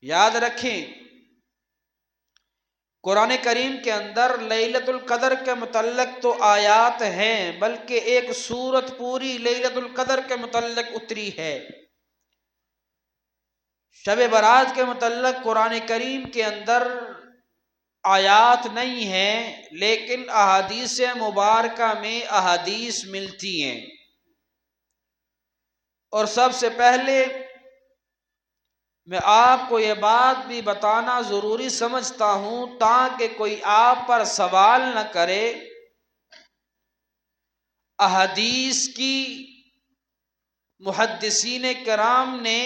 یاد رکھیں قرآن کریم کے اندر لیلۃ القدر کے متعلق تو آیات ہیں، بلکہ ایک سورت پوری لیلۃ القدر کے متعلق اتری ہے۔ شب برات کے متعلق قرآن کریم کے اندر آیات نہیں ہیں، لیکن احادیث مبارکہ میں احادیث ملتی ہیں۔ اور سب سے پہلے میں آپ کو یہ بات بھی بتانا ضروری سمجھتا ہوں تاکہ کوئی آپ پر سوال نہ کرے، احادیث کی محدثین کرام نے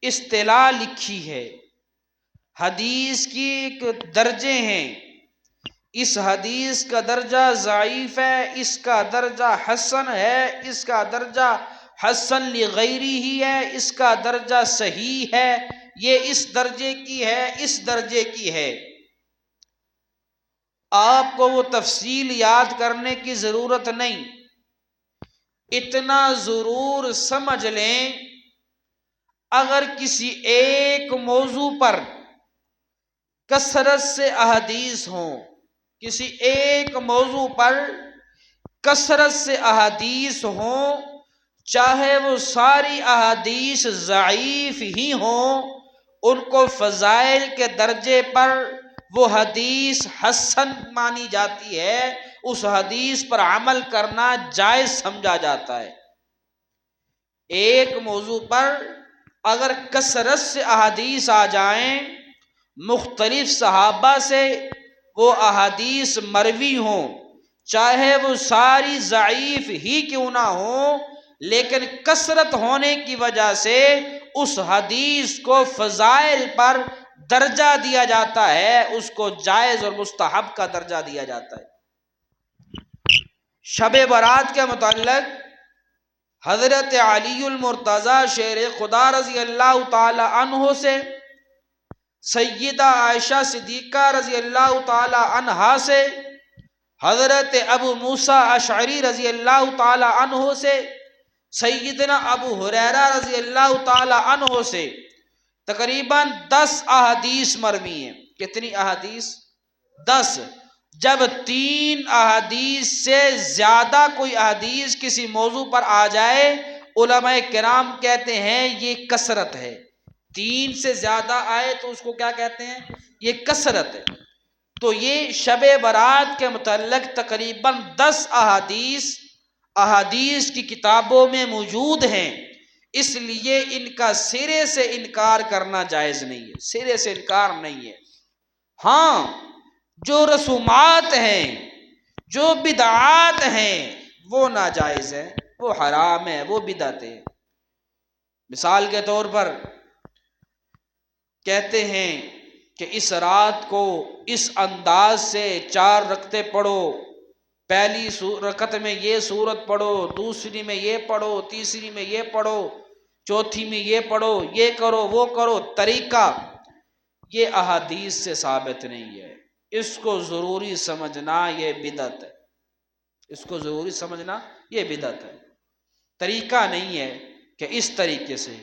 اصطلاح لکھی ہے، حدیث کی ایک درجے ہیں، اس حدیث کا درجہ ضعیف ہے، اس کا درجہ حسن ہے، اس کا درجہ حسن لغیری ہی ہے، اس کا درجہ صحیح ہے، یہ اس درجے کی ہے، اس درجے کی ہے۔ آپ کو وہ تفصیل یاد کرنے کی ضرورت نہیں، اتنا ضرور سمجھ لیں اگر کسی ایک موضوع پر کثرت سے احادیث ہوں، کسی ایک موضوع پر کثرت سے احادیث ہوں، چاہے وہ ساری احادیث ضعیف ہی ہوں، ان کو فضائل کے درجے پر وہ حدیث حسن مانی جاتی ہے، اس حدیث پر عمل کرنا جائز سمجھا جاتا ہے۔ ایک موضوع پر اگر کثرت سے احادیث آ جائیں، مختلف صحابہ سے وہ احادیث مروی ہوں، چاہے وہ ساری ضعیف ہی کیوں نہ ہوں، لیکن کثرت ہونے کی وجہ سے اس حدیث کو فضائل پر درجہ دیا جاتا ہے، اس کو جائز اور مستحب کا درجہ دیا جاتا ہے۔ شب برات کے متعلق حضرت علی المرتضی شیر خدا رضی اللہ تعالی عنہ سے، سیدہ عائشہ صدیقہ رضی اللہ تعالی عنہا سے، حضرت ابو موسیٰ اشعری رضی اللہ تعالی عنہ سے، سیدنا ابو ہریرہ رضی اللہ تعالی عنہ سے تقریباً 10 احادیث مروی ہیں۔ کتنی احادیث؟ 10۔ جب 3 احادیث سے زیادہ کوئی احادیث کسی موضوع پر آ جائے، علماء کرام کہتے ہیں یہ کثرت ہے۔ 3 سے زیادہ آئے تو اس کو کیا کہتے ہیں؟ یہ کثرت ہے۔ تو یہ شب برات کے متعلق تقریباً 10 احادیث کی کتابوں میں موجود ہیں، اس لیے ان کا سرے سے انکار کرنا جائز نہیں ہے، سرے سے انکار نہیں ہے۔ ہاں، جو رسومات ہیں، جو بدعات ہیں، وہ ناجائز ہے، وہ حرام ہے، وہ بدعت ہے۔ مثال کے طور پر کہتے ہیں کہ اس رات کو اس انداز سے 4 رکعتیں پڑھو، پہلی رکعت میں یہ سورت پڑھو، دوسری میں یہ پڑھو، تیسری میں یہ پڑھو، چوتھی میں یہ پڑھو، یہ کرو وہ کرو، طریقہ یہ احادیث سے ثابت نہیں ہے۔ اس کو ضروری سمجھنا یہ بدعت ہے، اس کو ضروری سمجھنا یہ بدعت ہے۔ طریقہ نہیں ہے کہ اس طریقے سے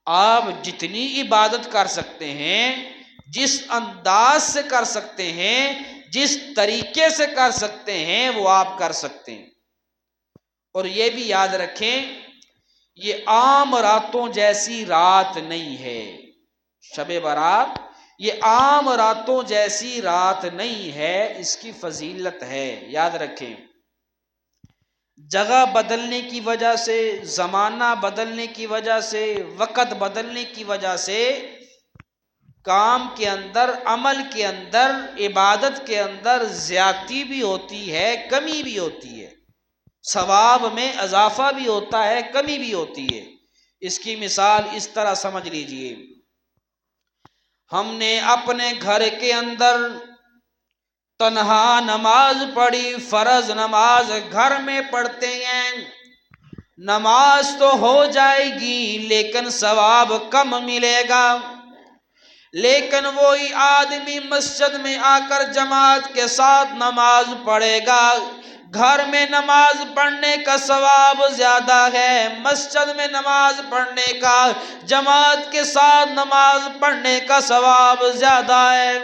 آپ جتنی عبادت کر سکتے ہیں، جس انداز سے کر سکتے ہیں، جس طریقے سے کر سکتے ہیں، وہ آپ کر سکتے ہیں۔ اور یہ بھی یاد رکھیں یہ عام راتوں جیسی رات نہیں ہے، شب برات یہ عام راتوں جیسی رات نہیں ہے، اس کی فضیلت ہے، یاد رکھیں۔ جگہ بدلنے کی وجہ سے، زمانہ بدلنے کی وجہ سے، وقت بدلنے کی وجہ سے کام کے اندر، عمل کے اندر، عبادت کے اندر زیادتی بھی ہوتی ہے، کمی بھی ہوتی ہے، ثواب میں اضافہ بھی ہوتا ہے، کمی بھی ہوتی ہے۔ اس کی مثال اس طرح سمجھ لیجئے، ہم نے اپنے گھر کے اندر تنہا نماز پڑھی، فرض نماز گھر میں پڑھتے ہیں، نماز تو ہو جائے گی لیکن ثواب کم ملے گا۔ لیکن وہی آدمی مسجد میں آ کر جماعت کے ساتھ نماز پڑھے گا، گھر میں نماز پڑھنے کا ثواب زیادہ ہے، مسجد میں نماز پڑھنے کا، جماعت کے ساتھ نماز پڑھنے کا ثواب زیادہ ہے۔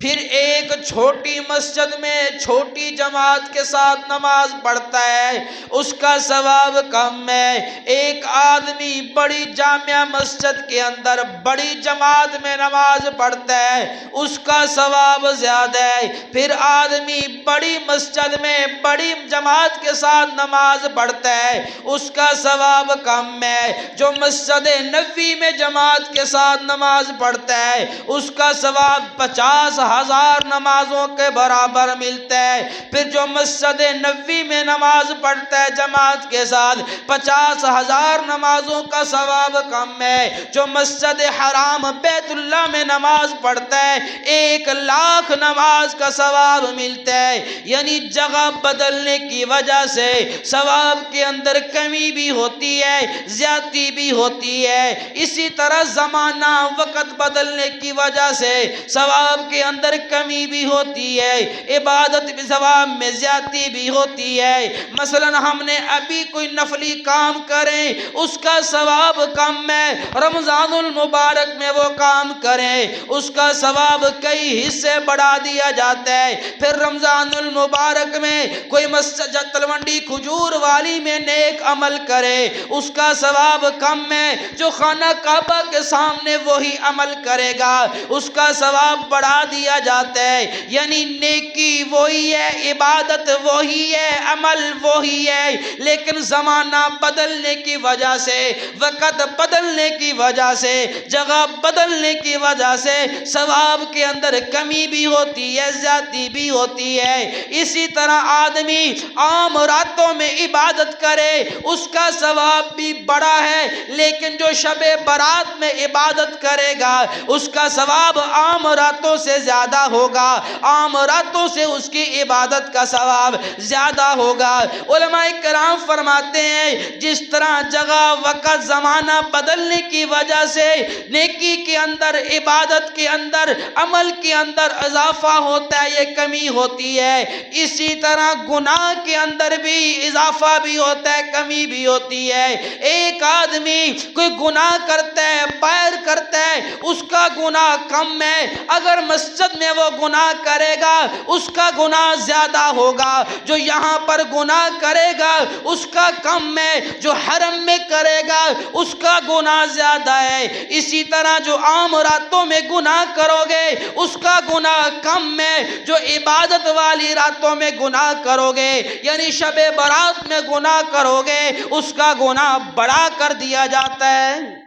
پھر ایک چھوٹی مسجد میں چھوٹی جماعت کے ساتھ نماز پڑھتا ہے، اس کا ثواب کم ہے۔ ایک آدمی بڑی جامع مسجد کے اندر بڑی جماعت میں نماز پڑھتا ہے، اس کا ثواب زیادہ ہے۔ پھر آدمی بڑی مسجد میں بڑی جماعت کے ساتھ نماز پڑھتا ہے، اس کا ثواب کم ہے۔ جو مسجد نبوی میں جماعت کے ساتھ نماز پڑھتا ہے، اس کا ثواب 50,000 نمازوں کے برابر ملتا ہے۔ پھر جو مسجد نبوی میں نماز پڑھتا ہے جماعت کے ساتھ، 50,000 نمازوں کا ثواب کم ہے۔ جو مسجد حرام بیت اللہ میں نماز پڑھتا ہے، 1,00,000 نماز کا ثواب ملتا ہے۔ یعنی جگہ بدلنے کی وجہ سے ثواب کے اندر کمی بھی ہوتی ہے، زیادتی بھی ہوتی ہے۔ اسی طرح زمانہ وقت بدلنے کی وجہ سے ثواب کے اندر کمی بھی ہوتی ہے، عبادت بھی ثواب میں زیادتی بھی ہوتی ہے۔ مثلا ہم نے ابھی کوئی نفلی کام کریں، اس کا ثواب کم ہے۔ رمضان المبارک میں وہ کام کریں، اس کا ثواب کئی حصے بڑھا دیا جاتا ہے۔ پھر رمضان المبارک میں کوئی مسجد تلونڈی کھجور والی میں نیک عمل کرے، اس کا ثواب کم ہے۔ جو خانہ کعبہ کے سامنے وہی عمل کرے گا، اس کا ثواب بڑھا دیا جاتا ہے۔ یعنی نیکی وہی ہے، عبادت وہی ہے، عمل وہی ہے، لیکن زمانہ بدلنے کی وجہ سے، وقت بدلنے کی وجہ سے، جگہ بدلنے کی وجہ سے ثواب کے اندر کمی بھی ہوتی ہے، زیادتی بھی ہوتی ہے۔ اسی طرح آدمی عام راتوں میں عبادت کرے، اس کا ثواب بھی بڑا ہے، لیکن جو شب برات میں عبادت کرے گا، اس کا ثواب عام راتوں سے زیادہ ہوگا، عام راتوں سے اس کی عبادت کا ثواب زیادہ ہوگا۔ علماء کرام فرماتے ہیں جس طرح جگہ وقت زمانہ بدلنے کی وجہ سے نیکی کے اندر، عبادت کے اندر، عمل کے اندر اضافہ ہوتا ہے، یہ کمی ہوتی ہے، اسی طرح گناہ کے اندر بھی اضافہ بھی ہوتا ہے، کمی بھی ہوتی ہے۔ ایک آدمی کوئی گناہ کرتا ہے، پیر کرتا ہے، اس کا گناہ کم ہے، اگر مسجد میں وہ گناہ کرے گا اس کا گناہ زیادہ ہوگا۔ جو یہاں پر گناہ کرے گا اس کا کم ہے، جو حرم میں کرے گا اس کا گناہ زیادہ ہے۔ اسی طرح جو عام راتوں میں گناہ کرو گے اس کا گناہ کم ہے، جو عبادت والی راتوں میں گناہ کرو گے، یعنی شب برات میں گناہ کرو گے، اس کا گناہ بڑھا کر دیا جاتا ہے۔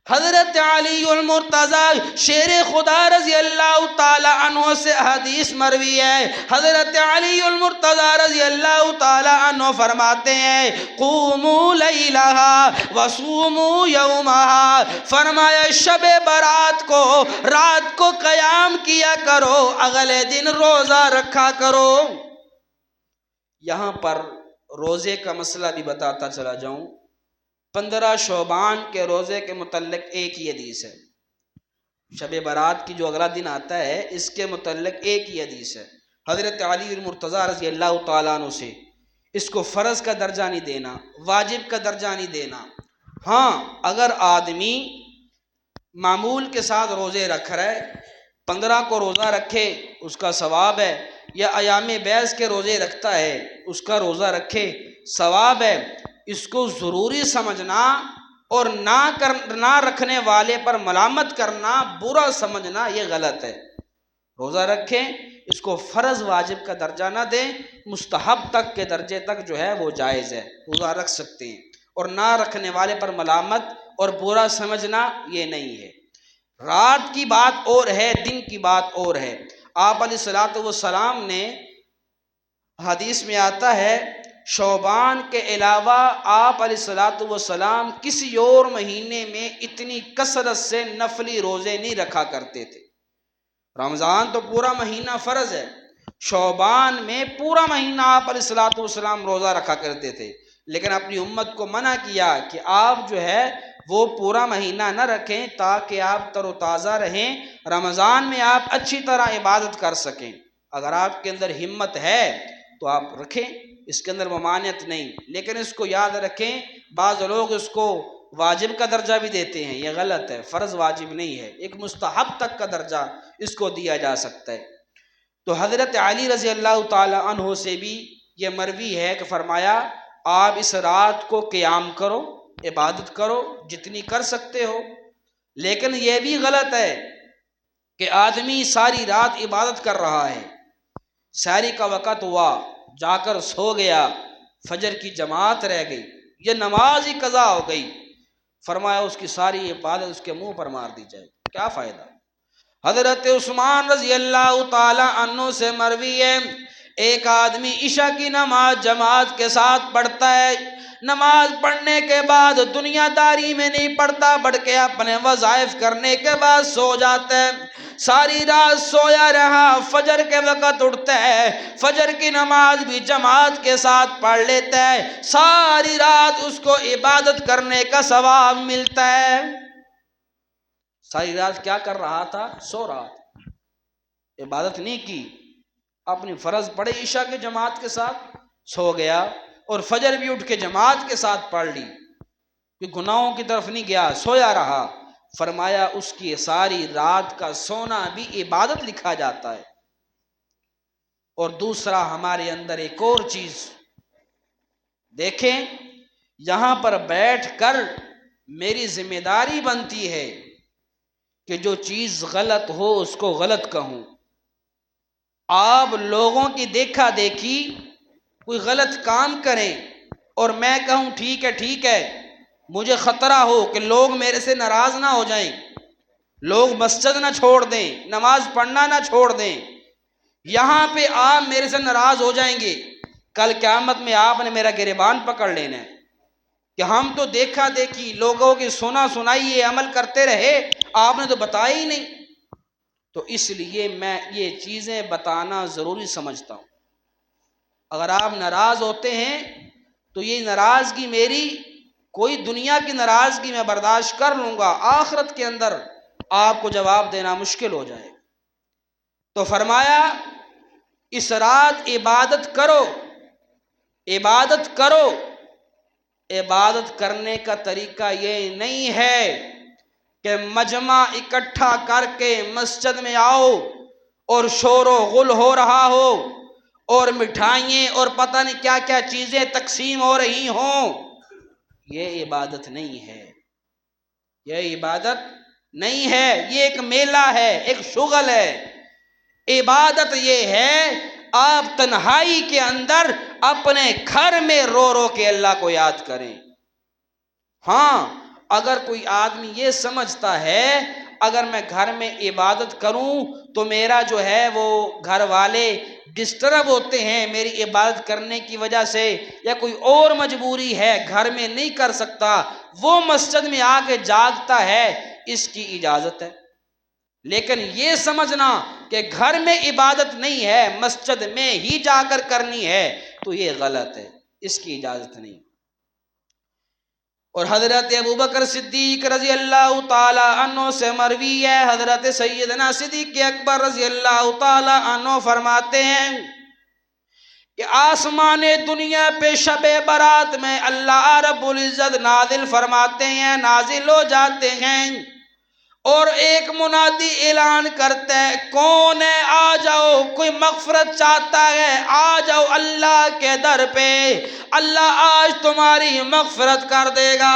حضرت علی المرتضی شیر خدا رضی اللہ تعالی عنہ سے حدیث مروی ہے۔ حضرت علی المرتضی رضی اللہ تعالی عنہ فرماتے ہیں قوموا لیلہا وصوموا یومہا، فرمایا شب برات کو، رات کو قیام کیا کرو، اگلے دن روزہ رکھا کرو۔ یہاں پر روزے کا مسئلہ بھی بتاتا چلا جاؤں۔ 15 شعبان کے روزے کے متعلق ایک ہی حدیث ہے، شب برات کی جو اگلا دن آتا ہے اس کے متعلق ایک ہی حدیث ہے۔ حضرت علی المرتضی رضی اللہ تعالیٰ عنہ سے اس کو فرض کا درجہ نہیں دینا، واجب کا درجہ نہیں دینا۔ ہاں اگر آدمی معمول کے ساتھ روزے رکھ رہا ہے، 15 کو روزہ رکھے اس کا ثواب ہے، یا ایام بیض کے روزے رکھتا ہے اس کا روزہ رکھے ثواب ہے، اس کو ضروری سمجھنا اور نہ رکھنے والے پر ملامت کرنا، برا سمجھنا، یہ غلط ہے۔ روزہ رکھیں، اس کو فرض واجب کا درجہ نہ دیں، مستحب تک کے درجے تک جو ہے وہ جائز ہے، روزہ رکھ سکتے ہیں، اور نہ رکھنے والے پر ملامت اور برا سمجھنا یہ نہیں ہے۔ رات کی بات اور ہے، دن کی بات اور ہے۔ آپ علیہ الصلوۃ والسلام نے حدیث میں آتا ہے شعبان کے علاوہ آپ علیہ الصلوۃ والسلام کسی اور مہینے میں اتنی کثرت سے نفلی روزے نہیں رکھا کرتے تھے۔ رمضان تو پورا مہینہ فرض ہے، شعبان میں پورا مہینہ آپ علیہ الصلوۃ والسلام روزہ رکھا کرتے تھے، لیکن اپنی امت کو منع کیا کہ آپ جو ہے وہ پورا مہینہ نہ رکھیں تاکہ آپ تر و تازہ رہیں، رمضان میں آپ اچھی طرح عبادت کر سکیں۔ اگر آپ کے اندر ہمت ہے تو آپ رکھیں، اس کے اندر ممانعت نہیں، لیکن اس کو یاد رکھیں بعض لوگ اس کو واجب کا درجہ بھی دیتے ہیں، یہ غلط ہے، فرض واجب نہیں ہے، ایک مستحب تک کا درجہ اس کو دیا جا سکتا ہے۔ تو حضرت علی رضی اللہ تعالی عنہ سے بھی یہ مروی ہے کہ فرمایا آپ اس رات کو قیام کرو، عبادت کرو جتنی کر سکتے ہو، لیکن یہ بھی غلط ہے کہ آدمی ساری رات عبادت کر رہا ہے، سحری کا وقت ہوا جا کر سو گیا، فجر کی جماعت رہ گئی، یہ نماز ہی قضا ہو گئی، فرمایا اس کی ساری عبادت اس کے منہ پر مار دی جائے، کیا فائدہ۔ حضرت عثمان رضی اللہ تعالی عنہ سے مروی ہے ایک آدمی عشاء کی نماز جماعت کے ساتھ پڑھتا ہے، نماز پڑھنے کے بعد دنیا داری میں نہیں پڑھتا بلکہ اپنے وظائف کرنے کے بعد سو جاتا ہے، ساری رات سویا رہا، فجر کے وقت اٹھتا ہے، فجر کی نماز بھی جماعت کے ساتھ پڑھ لیتا ہے، ساری رات اس کو عبادت کرنے کا ثواب ملتا ہے۔ ساری رات کیا کر رہا تھا؟ سو رہا تھا، عبادت نہیں کی، اپنی فرض پڑھے عشاء کے جماعت کے ساتھ سو گیا، اور فجر بھی اٹھ کے جماعت کے ساتھ پڑھ لی، کہ گناہوں کی طرف نہیں گیا، سویا رہا، فرمایا اس کی ساری رات کا سونا بھی عبادت لکھا جاتا ہے۔ اور دوسرا ہمارے اندر ایک اور چیز دیکھیں، یہاں پر بیٹھ کر میری ذمہ داری بنتی ہے کہ جو چیز غلط ہو اس کو غلط کہوں۔ آپ لوگوں کی دیکھا دیکھی کوئی غلط کام کریں اور میں کہوں ٹھیک ہے ٹھیک ہے، مجھے خطرہ ہو کہ لوگ میرے سے ناراض نہ ہو جائیں، لوگ مسجد نہ چھوڑ دیں، نماز پڑھنا نہ چھوڑ دیں، یہاں پہ آپ میرے سے ناراض ہو جائیں گے، کل قیامت میں آپ نے میرا گریبان پکڑ لینا ہے کہ ہم تو دیکھا دیکھی لوگوں کی سنا سنائی یہ عمل کرتے رہے، آپ نے تو بتایا ہی نہیں۔ تو اس لیے میں یہ چیزیں بتانا ضروری سمجھتا ہوں۔ اگر آپ ناراض ہوتے ہیں تو یہ ناراضگی میری، کوئی دنیا کی ناراضگی میں برداشت کر لوں گا، آخرت کے اندر آپ کو جواب دینا مشکل ہو جائے۔ تو فرمایا اس رات عبادت کرو، عبادت کرو۔ عبادت کرنے کا طریقہ یہ نہیں ہے کہ مجمع اکٹھا کر کے مسجد میں آؤ اور شور و غل ہو رہا ہو اور مٹھائیاں اور پتہ نہیں کیا کیا چیزیں تقسیم ہو رہی ہوں، یہ عبادت نہیں ہے، یہ عبادت نہیں ہے، یہ ایک میلہ ہے، ایک شغل ہے۔ عبادت یہ ہے آپ تنہائی کے اندر اپنے گھر میں رو رو کے اللہ کو یاد کریں۔ ہاں اگر کوئی آدمی یہ سمجھتا ہے اگر میں گھر میں عبادت کروں تو میرا جو ہے وہ گھر والے ڈسٹرب ہوتے ہیں میری عبادت کرنے کی وجہ سے، یا کوئی اور مجبوری ہے گھر میں نہیں کر سکتا، وہ مسجد میں آ کے جاگتا ہے، اس کی اجازت ہے۔ لیکن یہ سمجھنا کہ گھر میں عبادت نہیں ہے مسجد میں ہی جا کر کرنی ہے تو یہ غلط ہے، اس کی اجازت نہیں۔ اور حضرت ابوبکر صدیق رضی اللہ تعالی عنہ سے مروی ہے، حضرت سیدنا صدیق اکبر رضی اللہ تعالی عنہ فرماتے ہیں کہ آسمان دنیا پہ شب برات میں اللہ رب العزت نازل فرماتے ہیں، نازل ہو جاتے ہیں، اور ایک منادی اعلان کرتا ہے کون ہے آ جاؤ، کوئی مغفرت چاہتا ہے آ جاؤ اللہ کے در پہ، اللہ آج تمہاری مغفرت کر دے گا۔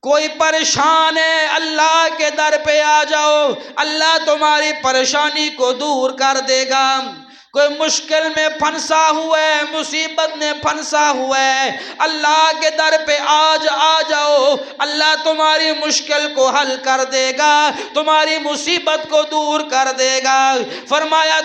کوئی پریشان ہے اللہ کے در پہ آ جاؤ، اللہ تمہاری پریشانی کو دور کر دے گا۔ کوئی مشکل میں پھنسا ہوا ہے، مصیبت میں پھنسا ہوا ہے، اللہ کے در پہ آج آ جاؤ، اللہ تمہاری مشکل کو حل کر دے گا، تمہاری مصیبت کو دور کر دے گا۔ فرمایا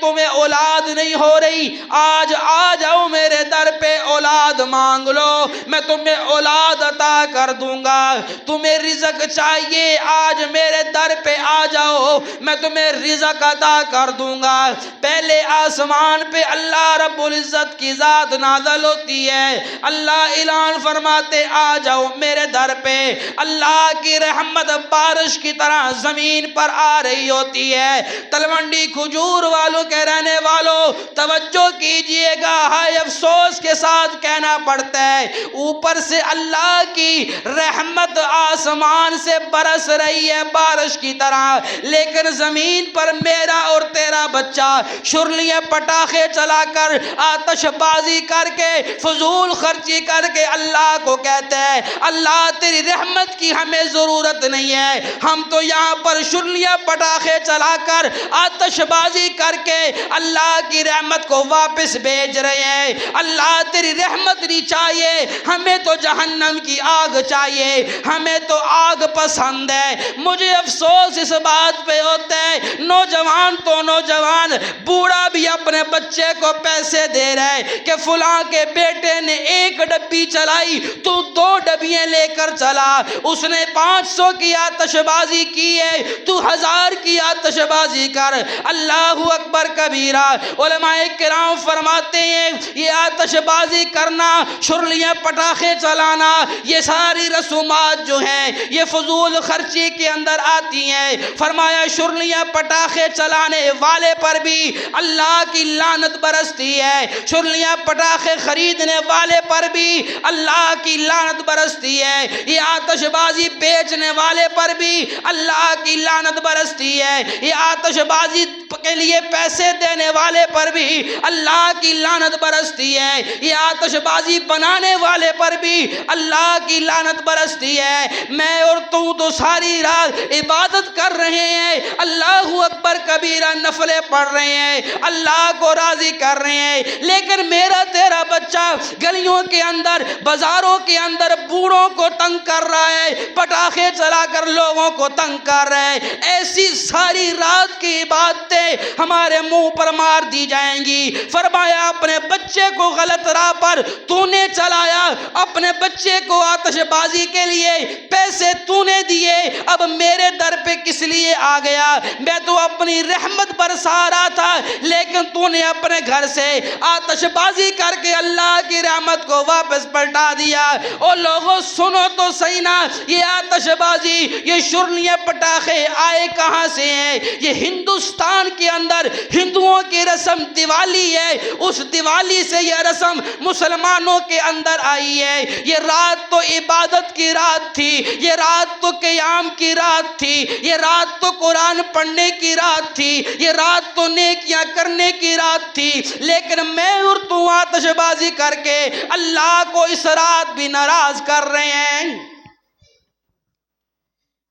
تمہیں اولاد نہیں ہو رہی، آج آ جاؤ میرے در پہ اولاد مانگ لو، میں تمہیں اولاد عطا کر دوں گا۔ تمہیں رزق چاہیے، آج میرے در پہ آ جاؤ، میں تمہیں رزق عطا کر دوں گا۔ پہلے آسمان پہ اللہ رب العزت کی ذات نازل ہوتی ہے، اللہ اعلان فرماتے آ جاؤ میرے در پہ اللہ کی رحمت بارش کی طرح زمین پر آ رہی ہوتی ہے۔ تلونڈی کھجور والوں کے رہنے والوں توجہ کیجئے گا، ہائے افسوس کے ساتھ کہنا پڑتا ہے، اوپر سے اللہ کی رحمت آسمان سے برس رہی ہے بارش کی طرح، لیکن زمین پر میرا اور تیرا بچہ شرلیاں پٹاخے چلا کر آتش بازی کر کے فضول خرچی کر کے اللہ کو کہتے ہیں اللہ تیری رحمت کی ہمیں ضرورت نہیں ہے، ہم تو یہاں پر شرلیاں پٹاخے چلا کر آتش بازی کر کے اللہ کی رحمت کو واپس بھیج رہے ہیں۔ اللہ تیری رحمت نہیں چاہیے، ہمیں تو جہنم کی آگ چاہیے، ہمیں تو آگ پسند ہے۔ مجھے افسوس اس بات پہ ہوتا ہے، نوجوان تو نوجوان، بوڑھا بھی اپنے بچے کو پیسے دے رہا ہے کہ فلاں کے بیٹے نے 1 ڈبی چلائی تو 2 ڈبیاں لے کر چلا، اس نے 500 کی آتش بازی کی ہے تو 1000 کی آتش بازی کر۔ اللہ اکبر کبیرہ۔ علماء کرام فرماتے ہیں یہ آتش بازی کرنا، شرلیاں پٹاخے چلانا، یہ ساری رسومات جو ہیں یہ فضول خرچی کے اندر آتی ہیں۔ فرمایا شرلیاں پٹاخے چلانے والے پر بھی اللہ کی لعنت برستی ہے، شرلیاں پٹاخے خریدنے والے پر بھی اللہ کی لعنت برستی ہے، یہ آتش بازی بیچنے والے پر بھی اللہ کی لعنت برستی ہے، یہ آتش بازی کے لیے پیسے دینے والے پر بھی اللہ کی لعنت برستی ہے، یہ آتش بازی بنانے والے پر بھی اللہ کی لعنت برستی ہے۔ میں اور تو ساری رات عبادت کر رہے ہیں، اللہ اکبر کبیرہ، نفلیں پڑھ رہے ہیں، اللہ کو راضی کر رہے ہیں، لیکن میرا تیرا بچہ گلیوں کے اندر، بازاروں کے اندر بوڑھوں کو تنگ کر رہا ہے، پٹاخے چلا کر لوگوں کو تنگ کر رہا ہے۔ ایسی ساری رات کی عبادتیں ہمارے منہ پر مار دی جائیں گی۔ فرمایا اپنے بچے کو غلط راہ پر تو نے چلایا، اپنے بچے کو آتش بازی کے لیے پیسے تو نے دیے، اب میرے در پہ کس لیے آ گیا؟ میں تو اپنی رحمت برسا رہا تھا، لیکن تو نے اپنے گھر سے آتش بازی کر کے اللہ کی رحمت کو واپس پلٹا دیا۔ اور لوگوں سنو تو صحیح نا، یہ آتش بازی، یہ شرلیاں پٹاخے آئے کہاں سے ہیں؟ یہ ہندوستان کے اندر ہندوؤں کی رسم دیوالی ہے، اس دیوالی سے یہ رسم مسلمانوں کے اندر آئی ہے۔ یہ رات تو عبادت کی رات تھی، یہ رات تو قیام کی رات تھی، یہ رات تو قرآن پڑھنے کی رات تھی، یہ رات تو نیکیاں کرنے کی رات تھی، لیکن میں اور تو آتش بازی کر کے اللہ کو اس رات بھی ناراض کر رہے ہیں۔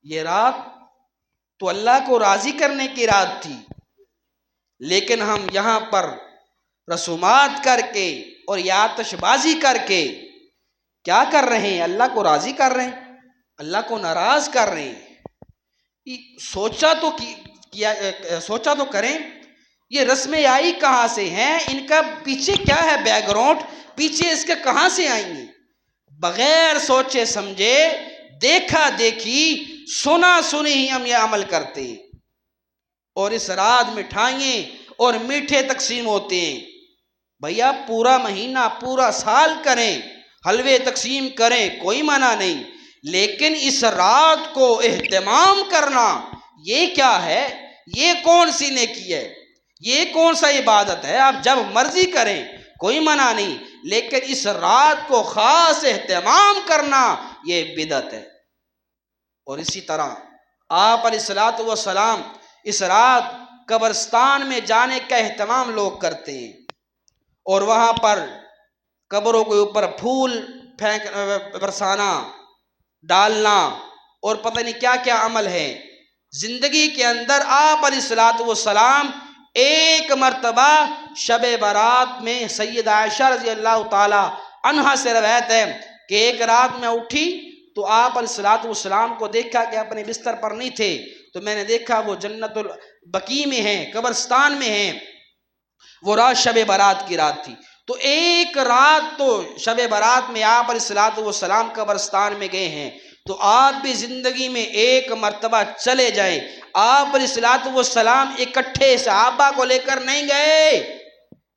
یہ رات تو اللہ کو راضی کرنے کی رات تھی، لیکن ہم یہاں پر رسومات کر کے اور یہ آتش بازی کر کے کیا کر رہے ہیں؟ اللہ کو راضی کر رہے ہیں، اللہ کو ناراض کر رہے ہیں۔ سوچا تو کریں، یہ رسمیں آئی کہاں سے ہیں؟ ان کا پیچھے کیا ہے بیک گراؤنڈ؟ پیچھے اس کے کہاں سے آئیں گے؟ بغیر سوچے سمجھے، دیکھا دیکھی، سنا سنی ہی ہم یہ عمل کرتے ہیں، اور اس رات مٹھائیاں اور میٹھے تقسیم ہوتے ہیں۔ بھیا پورا مہینہ، پورا سال کریں، حلوے تقسیم کریں، کوئی منع نہیں، لیکن اس رات کو اہتمام کرنا یہ کیا ہے؟ یہ کون سی نیکی ہے؟ یہ کون سا عبادت ہے؟ آپ جب مرضی کریں، کوئی منع نہیں، لیکن اس رات کو خاص اہتمام کرنا یہ بدعت ہے۔ اور اسی طرح آپ علیہ الصلوۃ والسلام اس رات قبرستان میں جانے کا اہتمام لوگ کرتے ہیں، اور وہاں پر قبروں کے اوپر پھول برسانا، ڈالنا، اور پتہ نہیں کیا کیا عمل ہے۔ زندگی کے اندر آپ علیہ الصلوۃ والسلام ایک مرتبہ شب برات میں سیدہ عائشہ رضی اللہ تعالی عنہا سے روایت ہے کہ ایک رات میں اٹھی تو آپ علیہ الصلوۃ والسلام کو دیکھا کہ اپنے بستر پر نہیں تھے، تو میں نے دیکھا وہ جنت البقیع میں ہیں، قبرستان میں ہیں۔ وہ رات شب برات کی رات تھی، تو ایک رات تو شب برات میں آپ علیہ الصلوۃ والسلام قبرستان میں گئے ہیں، تو آپ بھی زندگی میں ایک مرتبہ چلے جائیں۔ آپ علیہ الصلوۃ والسلام اکٹھے صحابہ کو لے کر نہیں گئے،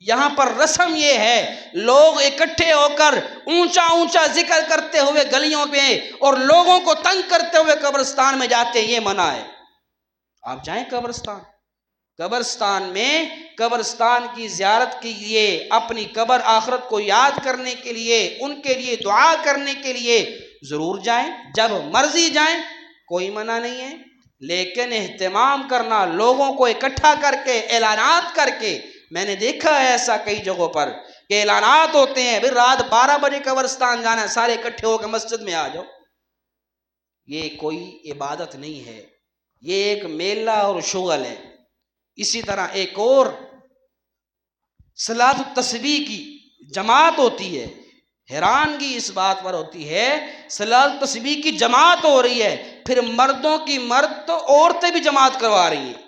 یہاں پر رسم یہ ہے، لوگ اکٹھے ہو کر اونچا اونچا ذکر کرتے ہوئے گلیوں پہ اور لوگوں کو تنگ کرتے ہوئے قبرستان میں جاتے ہیں، یہ منع ہے۔ آپ جائیں قبرستان میں قبرستان کی زیارت کے لیے، اپنی قبر آخرت کو یاد کرنے کے لیے، ان کے لیے دعا کرنے کے لیے ضرور جائیں، جب مرضی جائیں، کوئی منع نہیں ہے، لیکن اہتمام کرنا، لوگوں کو اکٹھا کر کے اعلانات کر کے، میں نے دیکھا ہے ایسا کئی جگہوں پر کہ اعلانات ہوتے ہیں، پھر رات 12 بجے قبرستان جانا ہے، سارے اکٹھے ہو کے مسجد میں آ جاؤ۔ یہ کوئی عبادت نہیں ہے، یہ ایک میلہ اور شغل ہے۔ اسی طرح ایک اور صلاۃ التسبیح کی جماعت ہوتی ہے، حیرانگی اس بات پر ہوتی ہے، صلاۃ التسبیح کی جماعت ہو رہی ہے، پھر مردوں کی مرد تو عورتیں بھی جماعت کروا رہی ہیں۔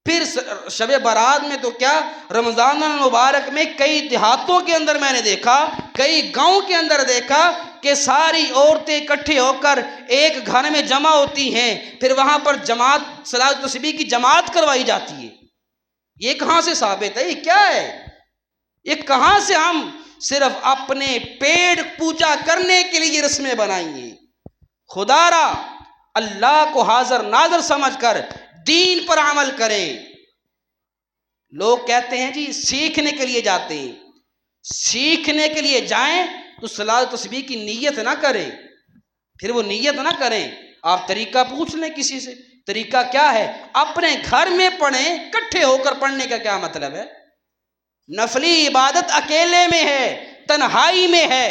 پھر شب برات میں تو کیا، رمضان المبارک میں کئی دیہاتوں کے اندر میں نے دیکھا، کئی گاؤں کے اندر دیکھا کہ ساری عورتیں اکٹھے ہو کر ایک گھر میں جمع ہوتی ہیں، پھر وہاں پر جماعت، صلاۃ التسبیح کی جماعت کروائی جاتی ہے۔ یہ کہاں سے ثابت ہے؟ یہ کیا ہے؟ یہ کہاں سے ہم صرف اپنے پیٹ پوجا کرنے کے لیے رسمیں بنائیں گے؟ خدا را اللہ کو حاضر ناظر سمجھ کر دین پر عمل کریں۔ لوگ کہتے ہیں جی سیکھنے کے لیے جاتے ہیں، سیکھنے کے لیے جائیں تو صلاۃ التسبیح کی نیت نہ کریں، پھر وہ نیت نہ کریں۔ آپ طریقہ پوچھ لیں کسی سے، طریقہ کیا ہے؟ اپنے گھر میں پڑھیں، اکٹھے ہو کر پڑھنے کا کیا مطلب ہے؟ نفلی عبادت اکیلے میں ہے، تنہائی میں ہے۔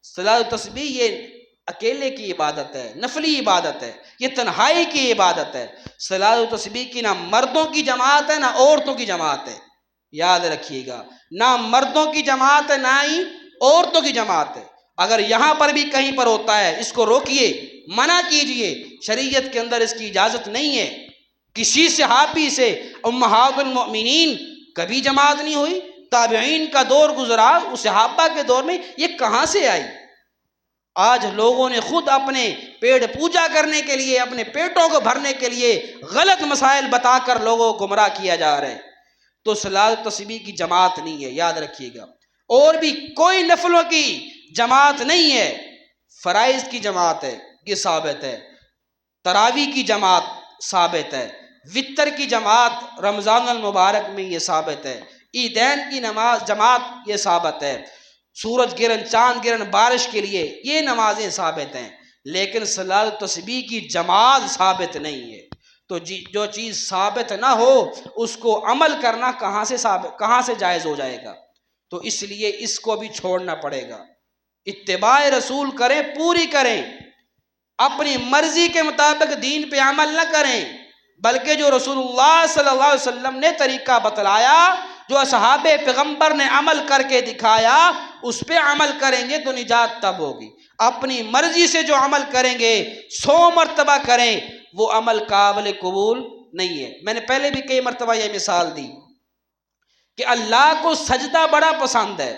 صلاۃ التسبیح یہ اکیلے کی عبادت ہے، نفلی عبادت ہے، یہ تنہائی کی عبادت ہے۔ صلاۃ التسبیح کی نہ مردوں کی جماعت ہے نہ عورتوں کی جماعت ہے، یاد رکھیے گا، نہ مردوں کی جماعت ہے نہ ہی عورتوں کی جماعت ہے۔ اگر یہاں پر بھی کہیں پر ہوتا ہے، اس کو روکیے، منع کیجئے، شریعت کے اندر اس کی اجازت نہیں ہے۔ کسی صحابی سے امہات المؤمنین کبھی جماعت نہیں ہوئی، تابعین کا دور گزرا، اس صحابہ کے دور میں یہ کہاں سے آئی؟ آج لوگوں نے خود اپنے پیٹ پوجا کرنے کے لیے، اپنے پیٹوں کو بھرنے کے لیے غلط مسائل بتا کر لوگوں کو گمراہ کیا جا رہا ہے۔ تو صلاۃ التسبیح کی جماعت نہیں ہے، یاد رکھیے گا۔ اور بھی کوئی نفلوں کی جماعت نہیں ہے، فرائض کی جماعت ہے، یہ ثابت ہے، تراویح کی جماعت ثابت ہے، وتر کی جماعت رمضان المبارک میں یہ ثابت ہے، عیدین کی نماز جماعت یہ ثابت ہے، سورج گرہن چاند گرہن بارش کے لیے یہ نمازیں ثابت ہیں، لیکن صلاۃ التسبیح کی جماعت ثابت نہیں ہے۔ تو جو چیز ثابت نہ ہو اس کو عمل کرنا کہاں سے جائز ہو جائے گا؟ تو اس لیے اس کو بھی چھوڑنا پڑے گا۔ اتباع رسول کریں، پوری کریں، اپنی مرضی کے مطابق دین پہ عمل نہ کریں، بلکہ جو رسول اللہ صلی اللہ علیہ وسلم نے طریقہ بتلایا، جو اصحاب پیغمبر نے عمل کر کے دکھایا، اس پہ عمل کریں گے تو نجات تب ہوگی۔ اپنی مرضی سے جو عمل کریں گے 100 مرتبہ کریں، وہ عمل قابل قبول نہیں ہے۔ میں نے پہلے بھی کئی مرتبہ یہ مثال دی کہ اللہ کو سجدہ بڑا پسند ہے،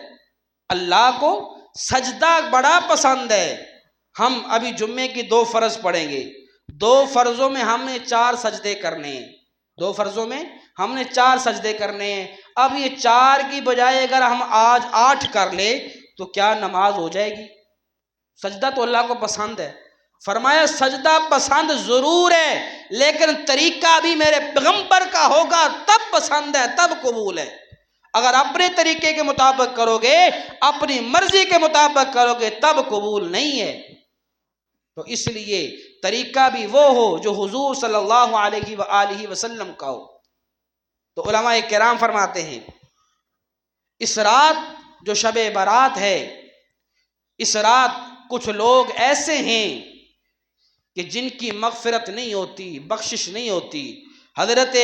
اللہ کو سجدہ بڑا پسند ہے۔ ہم ابھی جمعے کی 2 فرض پڑھیں گے، 2 فرضوں میں ہم نے 4 سجدے کرنے ہیں، 2 فرضوں میں ہم نے 4 سجدے کرنے ہیں۔ اب یہ 4 کی بجائے اگر ہم آج 8 کر لیں تو کیا نماز ہو جائے گی؟ سجدہ تو اللہ کو پسند ہے، فرمایا سجدہ پسند ضرور ہے لیکن طریقہ بھی میرے پیغمبر کا ہوگا تب پسند ہے، تب قبول ہے۔ اگر اپنے طریقے کے مطابق کرو گے، اپنی مرضی کے مطابق کرو گے، تب قبول نہیں ہے۔ تو اس لیے طریقہ بھی وہ ہو جو حضور صلی اللہ علیہ وآلہ وسلم کا ہو۔ تو علماء کرام فرماتے ہیں اس رات جو شب برات ہے، اس رات کچھ لوگ ایسے ہیں کہ جن کی مغفرت نہیں ہوتی، بخشش نہیں ہوتی۔ حضرت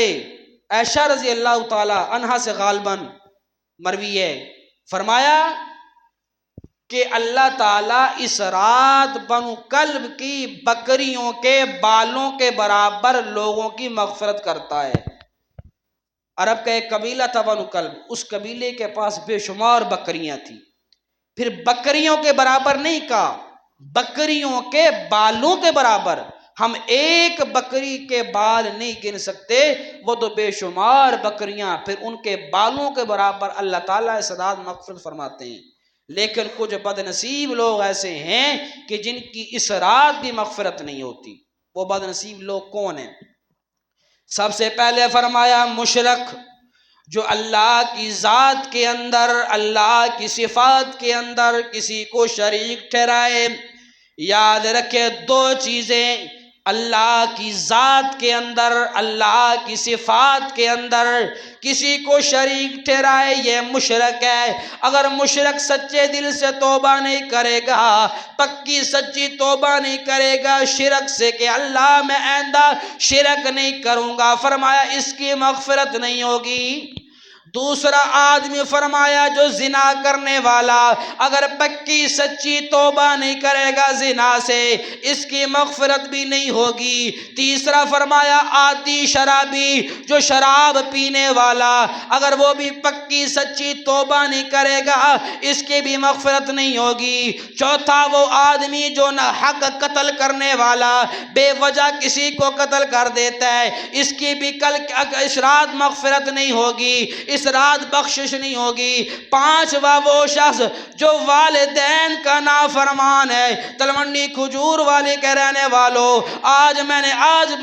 عائشہ رضی اللہ تعالی عنہا سے غالباً مروی ہے، فرمایا کہ اللہ تعالیٰ اس رات بنو کلب کی بکریوں کے بالوں کے برابر لوگوں کی مغفرت کرتا ہے۔ عرب کا ایک قبیلہ تھا بنو کلب، اس قبیلے کے پاس بے شمار بکریاں تھیں، پھر بکریوں کے برابر نہیں کہا، بکریوں کے بالوں کے برابر۔ ہم ایک بکری کے بال نہیں گن سکتے، وہ تو بے شمار بکریاں، پھر ان کے بالوں کے برابر اللہ تعالیٰ سداد مغفرت فرماتے ہیں۔ لیکن کچھ بد نصیب لوگ ایسے ہیں کہ جن کی اس رات بھی مغفرت نہیں ہوتی۔ وہ بد نصیب لوگ کون ہیں؟ سب سے پہلے فرمایا مشرک، جو اللہ کی ذات کے اندر، اللہ کی صفات کے اندر کسی کو شریک ٹھہرائے۔ یاد رکھے دو چیزیں، اللہ کی ذات کے اندر، اللہ کی صفات کے اندر کسی کو شریک ٹھہرائے، یہ مشرک ہے۔ اگر مشرک سچے دل سے توبہ نہیں کرے گا، پکی سچی توبہ نہیں کرے گا شرک سے کہ اللہ میں آئندہ شرک نہیں کروں گا، فرمایا اس کی مغفرت نہیں ہوگی۔ دوسرا آدمی فرمایا جو زنا کرنے والا، اگر پکی سچی توبہ نہیں کرے گا زنا سے، اس کی مغفرت بھی نہیں ہوگی۔ تیسرا فرمایا عادی شرابی، جو شراب پینے والا، اگر وہ بھی پکی سچی توبہ نہیں کرے گا اس کی بھی مغفرت نہیں ہوگی۔ چوتھا وہ آدمی جو نہ حق قتل کرنے والا، بے وجہ کسی کو قتل کر دیتا ہے، اس کی بھی کل اس رات مغفرت نہیں ہوگی، اس رات بخشش نہیں ہوگی۔ پانچواں وہ شخص جو والدین کا نافرمان ہے۔ تلونڈی کھجور والے کے رہنے والوں، آج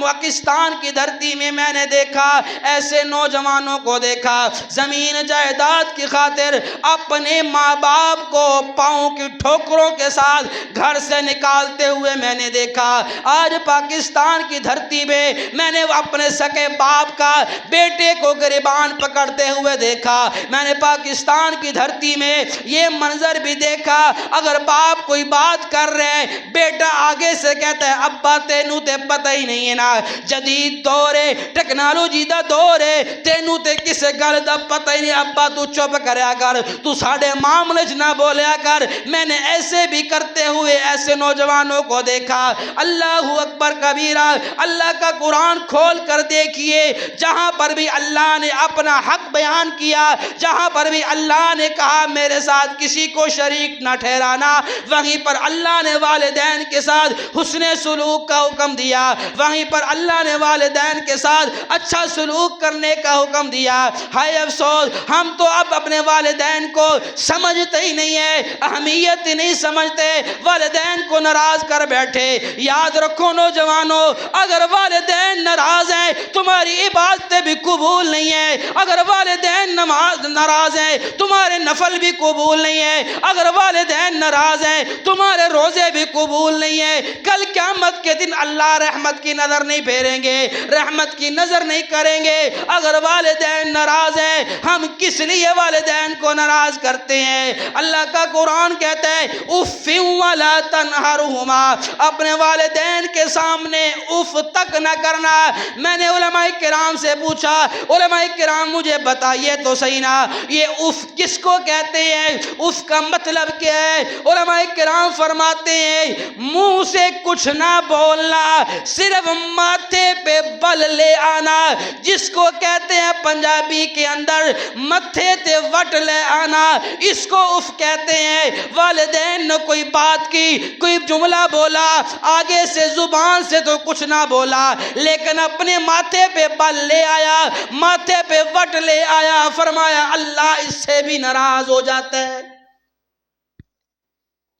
پاکستان کی دھرتی میں میں نے دیکھا، ایسے نوجوانوں کو دیکھا زمین جائیداد کی خاطر اپنے ماں باپ کو پاؤں کی ٹھوکروں کے ساتھ گھر سے نکالتے ہوئے میں نے دیکھا۔ آج پاکستان کی دھرتی میں میں نے اپنے سکے باپ کا بیٹے کو گریبان پکڑتے ہوئے دیکھا۔ میں نے پاکستان کی دھرتی میں یہ منظر بھی دیکھا، اگر باپ کوئی بات کر رہے بیٹا آگے سے کہتا ہے ابا تینوں تے پتہ ہی نہیں ہے نا، جدید دور ہے، ٹیکنالوجی دا دور ہے، تینوں تے کسے گل دا پتہ ہی نہیں، ابا تو چپ کریا کر، تو ساڑھے معاملے نہ بولیا کر۔ میں نے ایسے بھی کرتے ہوئے ایسے نوجوانوں کو دیکھا۔ اللہ اکبر کبیرہ، اللہ کا قرآن کھول کر دیکھیے، جہاں پر بھی اللہ نے اپنا حق بیان کیا، جہاں پر بھی اللہ نے کہا میرے ساتھ کسی کو شریک نہ ٹھہرانا، وہیں پر اللہ نے والدین کے ساتھ حسن سلوک کا حکم دیا، وہیں پر اللہ نے والدین کے ساتھ اچھا سلوک کرنے کا حکم دیا۔ ہائے افسوس، ہم تو اب اپنے والدین کو سمجھتے ہی نہیں ہے، اہمیت ہی نہیں سمجھتے، والدین کو ناراض کر بیٹھے۔ یاد رکھو نوجوانوں، اگر والدین ناراض ہیں تمہاری عبادتیں بھی قبول نہیں ہیں، اگر والدین ناراض ہیں تمہارے نفل بھی قبول نہیں ہیں، اگر والدین ناراض ہیں تمہارے روزے بھی قبول نہیں ہیں۔ کل قیامت کے دن اللہ رحمت کی نظر نہیں پھیریں گے، رحمت کی نظر نہیں کریں گے۔ اگر والدین ناراض ہیں، ہم کس لیے والدین کو ناراض کرتے ہیں؟ اللہ کا قرآن کہتا ہے اف ولا تنہرہما، اپنے والدین کے سامنے اف تک نہ کرنا۔ میں نے علماء کرام سے پوچھا، علماء کرام مجھے بتائیے تو صحیح نا، یہ اف کس کو کہتے ہیں؟ اف کا مطلب کیا ہے؟ علماء کرام فرماتے ہیں منہ سے کچھ نہ بولنا، صرف ماتھے پہ بل لے آنا، جس کو کہتے ہیں پنجابی کے اندر متھے تے وٹ لے آنا، اس کو اف کہتے ہیں۔ والدین نے کوئی بات کی، کوئی جملہ بولا، آگے سے زبان سے تو کچھ نہ بولا، لیکن اپنے ماتھے پہ بل لے آیا، ماتھے پہ وٹ لے آیا، فرمایا اللہ اس سے بھی ناراض ہو جاتا ہے۔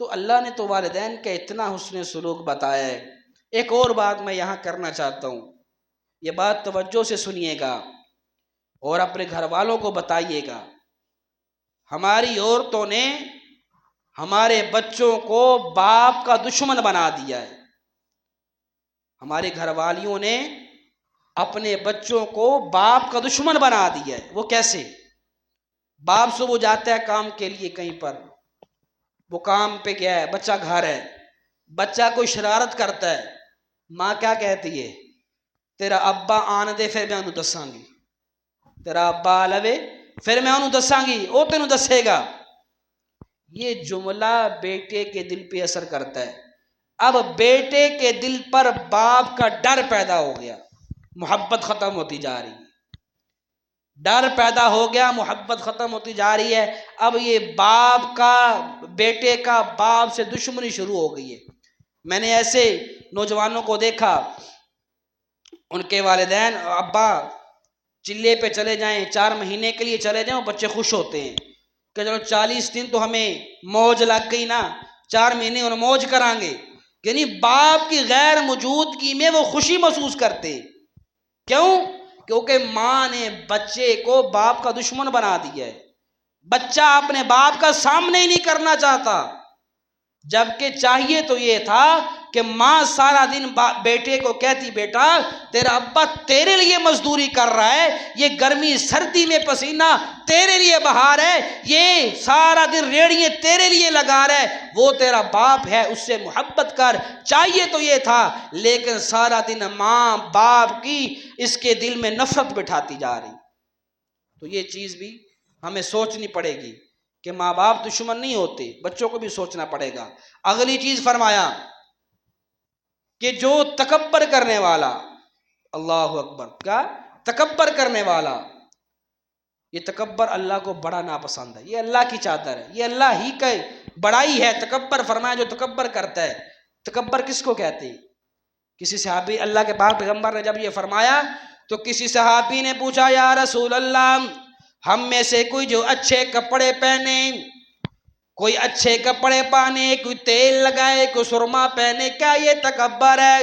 تو اللہ نے تو والدین کا اتنا حسن سلوک بتایا ہے۔ ایک اور بات میں یہاں کرنا چاہتا ہوں، یہ بات توجہ سے سنیے گا اور اپنے گھر والوں کو بتائیے گا۔ ہماری عورتوں نے ہمارے بچوں کو باپ کا دشمن بنا دیا ہے۔ ہمارے گھر والیوں نے اپنے بچوں کو باپ کا دشمن بنا دیا ہے۔ وہ کیسے؟ باپ سے وہ جاتا ہے کام کے لیے کہیں پر، وہ کام پہ گیا ہے، بچہ گھر ہے، بچہ کوئی شرارت کرتا ہے، ماں کیا کہتی ہے؟ تیرا ابا آن دے پھر میں انہوں دساں گی، تیرا ابا آلوے پھر میں انہوں دساں گی، وہ تینوں دسے گا۔ یہ جملہ بیٹے کے دل پہ اثر کرتا ہے۔ اب بیٹے کے دل پر باپ کا ڈر پیدا ہو گیا، محبت ختم ہوتی جا رہی ہے، ڈر پیدا ہو گیا، محبت ختم ہوتی جا رہی ہے۔ اب یہ باپ کا، بیٹے کا باپ سے دشمنی شروع ہو گئی ہے۔ میں نے ایسے نوجوانوں کو دیکھا، ان کے والدین ابا چلے پہ چلے جائیں، 4 مہینے کے لیے چلے جائیں، بچے خوش ہوتے ہیں کہ چلو 40 دن تو ہمیں موج لگ گئی نا، 4 مہینے انہیں موج کرائیں گے. یعنی باپ کی غیر موجودگی میں وہ خوشی محسوس کرتے. کیوں؟ کیونکہ ماں نے بچے کو باپ کا دشمن بنا دیا ہے. بچہ اپنے باپ کا سامنے ہی نہیں کرنا چاہتا، جبکہ چاہیے تو یہ تھا کہ ماں سارا دن بیٹے کو کہتی بیٹا تیرا ابا تیرے لیے مزدوری کر رہا ہے، یہ گرمی سردی میں پسینہ تیرے لیے بہار ہے، یہ سارا دن ریڑیاں تیرے لیے لگا رہا ہے، وہ تیرا باپ ہے، اس سے محبت کر. چاہیے تو یہ تھا، لیکن سارا دن ماں باپ کی اس کے دل میں نفرت بٹھاتی جا رہی. تو یہ چیز بھی ہمیں سوچنی پڑے گی کہ ماں باپ دشمن نہیں ہوتے، بچوں کو بھی سوچنا پڑے گا. اگلی چیز فرمایا کہ جو تکبر کرنے والا، اللہ اکبر، کیا تکبر کرنے والا، یہ تکبر اللہ کو بڑا ناپسند ہے، یہ اللہ کی چادر ہے، یہ اللہ ہی کا بڑائی ہے. تکبر فرمایا جو تکبر کرتا ہے. تکبر کس کو کہتے ہیں؟ کسی صحابی، اللہ کے پاک پیغمبر نے جب یہ فرمایا تو کسی صحابی نے پوچھا یا رسول اللہ، ہم میں سے کوئی جو اچھے کپڑے پہنے، کوئی اچھے کپڑے پہنے، کوئی تیل لگائے، کوئی سرما پہنے، کیا یہ تکبر ہے؟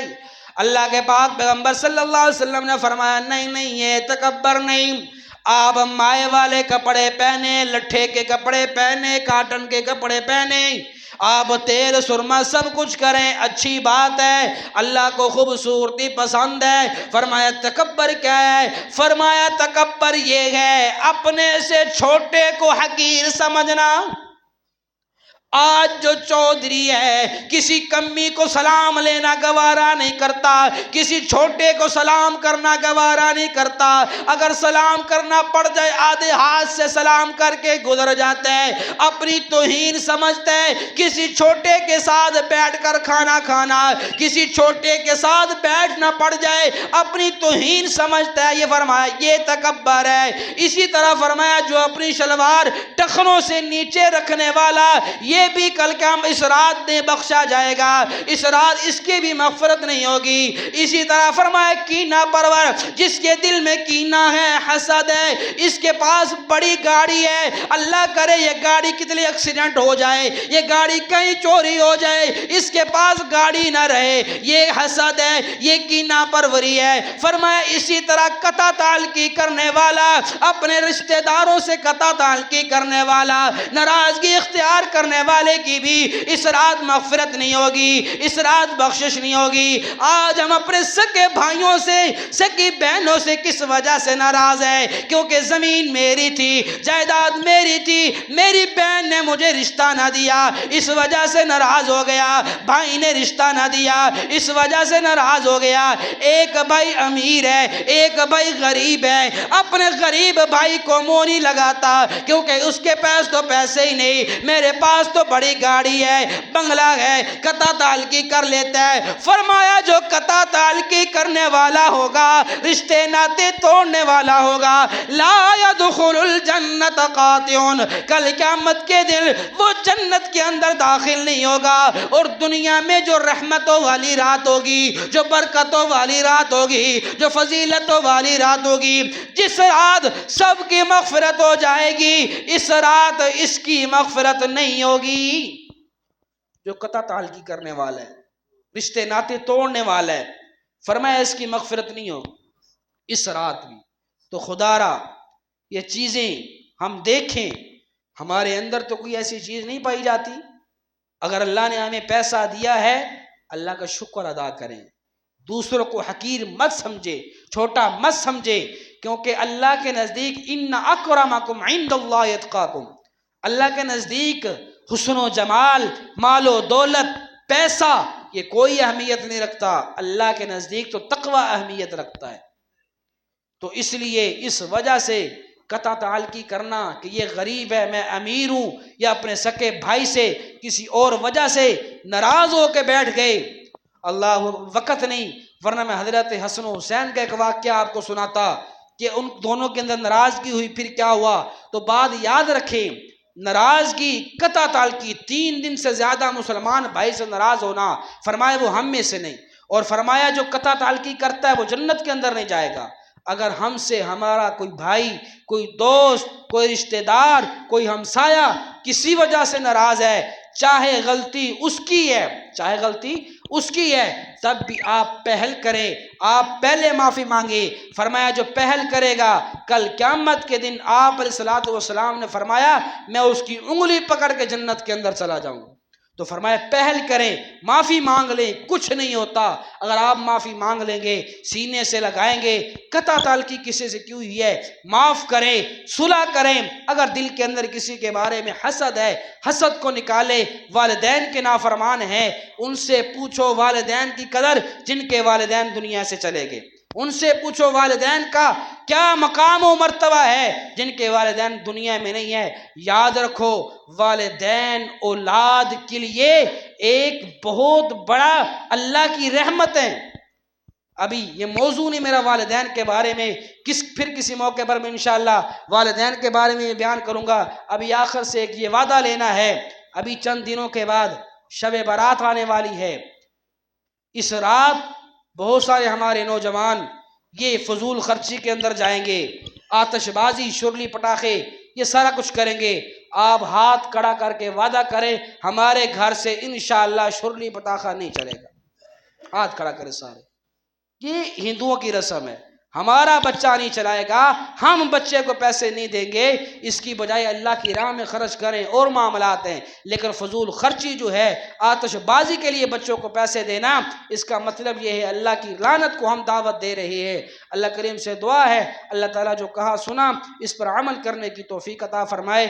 اللہ کے پاک پیغمبر صلی اللہ علیہ وسلم نے فرمایا نہیں نہیں، یہ تکبر نہیں. آپ مائع والے کپڑے پہنے، لٹھے کے کپڑے پہنے، کاٹن کے کپڑے پہنے، آپ تیل سرما سب کچھ کریں، اچھی بات ہے، اللہ کو خوبصورتی پسند ہے. فرمایا تکبر کیا ہے؟ فرمایا تکبر یہ ہے اپنے سے چھوٹے کو حقیر سمجھنا. آج جو چودھری ہے کسی کمی کو سلام لینا گوارا نہیں کرتا، کسی چھوٹے کو سلام کرنا گوارا نہیں کرتا. اگر سلام کرنا پڑ جائے آدھے ہاتھ سے سلام کر کے گزر جاتا ہے، اپنی توہین سمجھتا ہے. کسی چھوٹے کے ساتھ بیٹھ کر کھانا کھانا، کسی چھوٹے کے ساتھ بیٹھنا پڑ جائے اپنی توہین سمجھتا ہے. یہ فرمایا یہ تکبر ہے. اسی طرح فرمایا جو اپنی شلوار ٹخنوں سے نیچے رکھنے والا، یہ بھی کل قیامت اس رات میں بخشا جائے گا، اس رات اس کی بھی مغفرت نہیں ہوگی. اسی طرح فرمایا کینہ پرور، جس کے دل میں کینہ ہے، حسد ہے، اس کے پاس بڑی گاڑی ہے، اللہ کرے یہ گاڑی کتنی ایکسیڈنٹ ہو جائے، یہ گاڑی کہیں چوری ہو جائے، اس کے پاس گاڑی نہ رہے، یہ حسد ہے، یہ کینہ پروری ہے. فرمایا اسی طرح قطع تعلقی کرنے والا، اپنے رشتہ داروں سے قطع تعلقی کرنے والا، ناراضگی اختیار کرنے والے کی بھی اس رات مغفرت نہیں ہوگی، اس رات بخشش نہیں ہوگی. آج ہم اپنے سکے بھائیوں سے، سکی بہنوں سے کس وجہ سے ناراض ہے؟ کیونکہ زمین میری تھی، جائیداد میری تھی، میری بہن نے مجھے رشتہ نہ دیا، اس وجہ سے ناراض ہو گیا. بھائی نے رشتہ نہ دیا، اس وجہ سے ناراض ہو گیا. ایک بھائی امیر ہے، ایک بھائی غریب ہے، اپنے غریب بھائی کو منہ نہیں لگاتا کیونکہ اس کے پاس تو پیسے ہی نہیں، میرے پاس تو بڑی گاڑی ہے، بنگلہ ہے، قطع تعلقی کر لیتا ہے. فرمایا جو قطع تعلقی کرنے والا ہوگا، رشتے ناتے توڑنے والا ہوگا، لا يدخل الجنت قاطعون، کل قیامت کے دن وہ جنت کے اندر داخل نہیں ہوگا. اور دنیا میں جو رحمتوں والی رات ہوگی، جو برکتوں والی رات ہوگی، جو فضیلتوں والی رات ہوگی، جس رات سب کی مغفرت ہو جائے گی، اس رات اس کی مغفرت نہیں ہوگی. جو قطع تعلقی کرنے والا ہے، رشتے ناتے توڑنے والا ہے، فرمایا اس کی مغفرت نہیں ہوگی اس رات بھی. تو خدا را یہ چیزیں ہم دیکھیں، ہمارے اندر تو کوئی ایسی چیز نہیں پائی جاتی. اگر اللہ نے ہمیں پیسہ دیا ہے، اللہ کا شکر ادا کریں، دوسروں کو حقیر مت سمجھے، چھوٹا مت سمجھے، کیونکہ اللہ کے نزدیک ان اکرمکم عند اللہ اتقاکم، اللہ کے نزدیک حسن و جمال، مال و دولت، پیسہ یہ کوئی اہمیت نہیں رکھتا. اللہ کے نزدیک تو تقوی اہمیت رکھتا ہے. تو اس لیے اس وجہ سے قطع تعلقی کرنا کہ یہ غریب ہے میں امیر ہوں، یا اپنے سکے بھائی سے کسی اور وجہ سے ناراض ہو کے بیٹھ گئے، اللہ وقت نہیں، ورنہ میں حضرت حسن و حسین کا ایک واقعہ آپ کو سناتا کہ ان دونوں کے اندر ناراضگی ہوئی، پھر کیا ہوا. تو بات یاد رکھیں، ناراضگی قطع تعلقی 3 دن سے زیادہ مسلمان بھائی سے ناراض ہونا، فرمائے وہ ہم میں سے نہیں. اور فرمایا جو قطع تعلقی کرتا ہے وہ جنت کے اندر نہیں جائے گا۔ اگر ہم سے ہمارا کوئی بھائی، کوئی دوست، کوئی رشتہ دار، کوئی ہمسایہ کسی وجہ سے ناراض ہے، چاہے غلطی اس کی ہے، چاہے غلطی اس کی ہے، تب بھی آپ پہل کریں، آپ پہلے معافی مانگے۔ فرمایا جو پہل کرے گا کل قیامت کے دن آپ علیہ الصلوۃ والسلام نے فرمایا میں اس کی انگلی پکڑ کے جنت کے اندر چلا جاؤں گا۔ تو فرمایا پہل کریں، معافی مانگ لیں، کچھ نہیں ہوتا۔ اگر آپ معافی مانگ لیں گے، سینے سے لگائیں گے، قطع تعلقی کسی سے کی ہوئی ہے معاف کریں، صلح کریں۔ اگر دل کے اندر کسی کے بارے میں حسد ہے، حسد کو نکالے۔ والدین کے نافرمان ہیں، ان سے پوچھو والدین کی قدر جن کے والدین دنیا سے چلے گئے، ان سے پوچھو والدین کا کیا مقام و مرتبہ ہے جن کے والدین دنیا میں نہیں ہے۔ یاد رکھو والدین اولاد کے لیے ایک بہت بڑا اللہ کی رحمت ہے۔ ابھی یہ موضوع نہیں میرا والدین کے بارے میں، پھر کسی موقع پر میں انشاءاللہ والدین کے بارے میں بیان کروں گا۔ ابھی آخر سے ایک یہ وعدہ لینا ہے، ابھی چند دنوں کے بعد شب برات آنے والی ہے۔ اس رات بہت سارے ہمارے نوجوان یہ فضول خرچی کے اندر جائیں گے، آتش بازی، شرلی پٹاخے، یہ سارا کچھ کریں گے۔ آپ ہاتھ کھڑا کر کے وعدہ کریں ہمارے گھر سے انشاءاللہ شرلی پٹاخہ نہیں چلے گا۔ ہاتھ کھڑا کریں سارے۔ یہ ہندوؤں کی رسم ہے، ہمارا بچہ نہیں چلائے گا، ہم بچے کو پیسے نہیں دیں گے، اس کی بجائے اللہ کی راہ میں خرچ کریں اور معاملات ہیں۔ لیکن فضول خرچی جو ہے، آتش بازی کے لیے بچوں کو پیسے دینا، اس کا مطلب یہ ہے اللہ کی لعنت کو ہم دعوت دے رہے ہیں۔ اللہ کریم سے دعا ہے اللہ تعالیٰ جو کہا سنا اس پر عمل کرنے کی توفیق عطا فرمائے۔